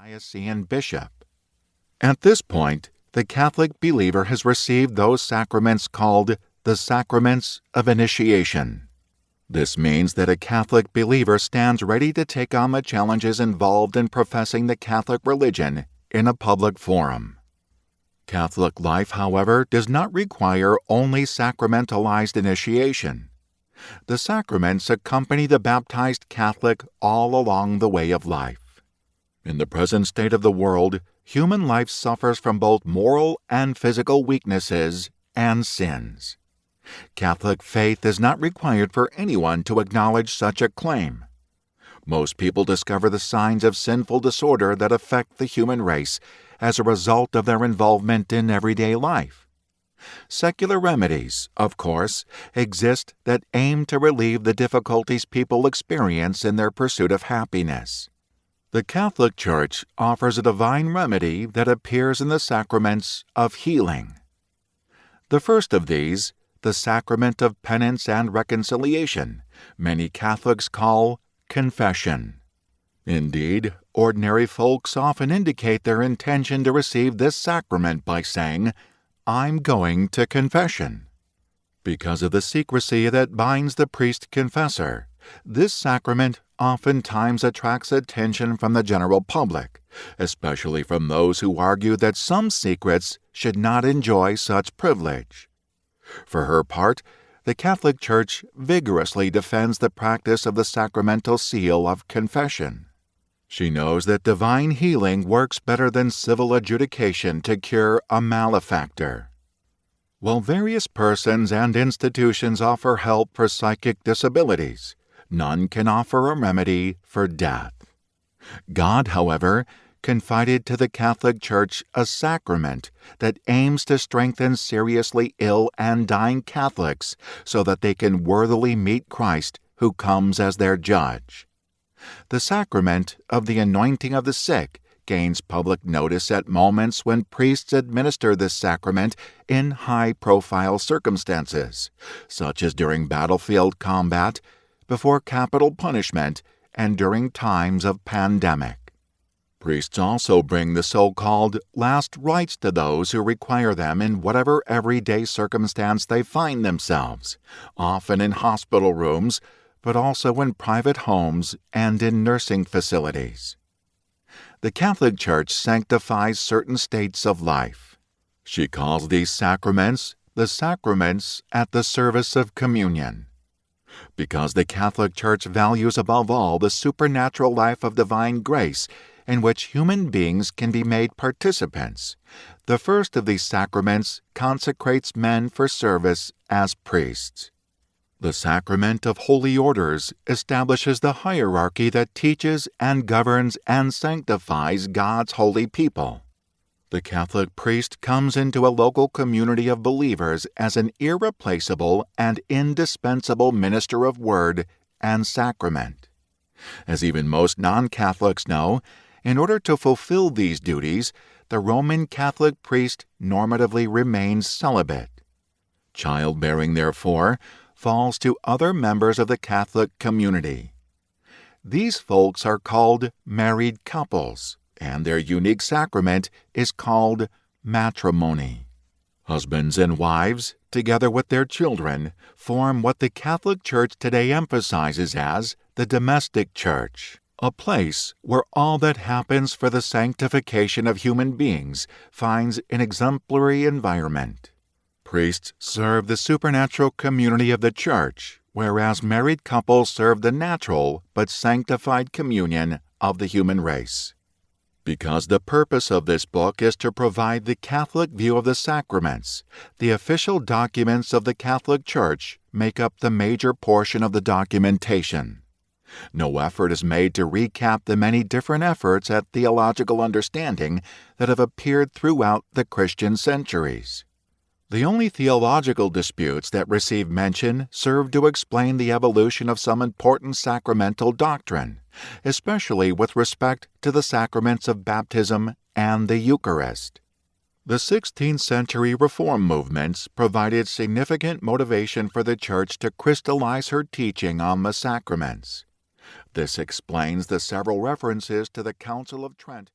diocesan bishop. At this point, the Catholic believer has received those sacraments called the sacraments of initiation. This means that a Catholic believer stands ready to take on the challenges involved in professing the Catholic religion in a public forum. Catholic life, however, does not require only sacramentalized initiation. The sacraments accompany the baptized Catholic all along the way of life. In the present state of the world, human life suffers from both moral and physical weaknesses and sins. Catholic faith is not required for anyone to acknowledge such a claim. Most people discover the signs of sinful disorder that affect the human race as a result of their involvement in everyday life. Secular remedies, of course, exist that aim to relieve the difficulties people experience in their pursuit of happiness. The Catholic Church offers a divine remedy that appears in the sacraments of healing. The first of these, the sacrament of penance and reconciliation, many Catholics call confession. Indeed, ordinary folks often indicate their intention to receive this sacrament by saying, "I'm going to confession." Because of the secrecy that binds the priest-confessor, this sacrament oftentimes attracts attention from the general public, especially from those who argue that some secrets should not enjoy such privilege. For her part, the Catholic Church vigorously defends the practice of the sacramental seal of confession. She knows that divine healing works better than civil adjudication to cure a malefactor. While various persons and institutions offer help for psychic disabilities, none can offer a remedy for death. God, however, confided to the Catholic Church a sacrament that aims to strengthen seriously ill and dying Catholics so that they can worthily meet Christ, who comes as their judge. The sacrament of the anointing of the sick gains public notice at moments when priests administer this sacrament in high-profile circumstances, such as during battlefield combat, before capital punishment, and during times of pandemic. Priests also bring the so-called last rites to those who require them in whatever everyday circumstance they find themselves, often in hospital rooms, but also in private homes and in nursing facilities. The Catholic Church sanctifies certain states of life. She calls these sacraments the sacraments at the service of communion. Because the Catholic Church values above all the supernatural life of divine grace in which human beings can be made participants, the first of these sacraments consecrates men for service as priests. The sacrament of holy orders establishes the hierarchy that teaches and governs and sanctifies God's holy people. The Catholic priest comes into a local community of believers as an irreplaceable and indispensable minister of word and sacrament. As even most non-Catholics know, in order to fulfill these duties, the Roman Catholic priest normatively remains celibate. Childbearing, therefore, falls to other members of the Catholic community. These folks are called married couples, and their unique sacrament is called matrimony. Husbands and wives, together with their children, form what the Catholic Church today emphasizes as the domestic church, a place where all that happens for the sanctification of human beings finds an exemplary environment. Priests serve the supernatural community of the Church, whereas married couples serve the natural but sanctified communion of the human race. Because the purpose of this book is to provide the Catholic view of the sacraments, the official documents of the Catholic Church make up the major portion of the documentation. No effort is made to recap the many different efforts at theological understanding that have appeared throughout the Christian centuries. The only theological disputes that receive mention serve to explain the evolution of some important sacramental doctrine, especially with respect to the sacraments of baptism and the Eucharist. The 16th century Reform movements provided significant motivation for the Church to crystallize her teaching on the sacraments. This explains the several references to the Council of Trent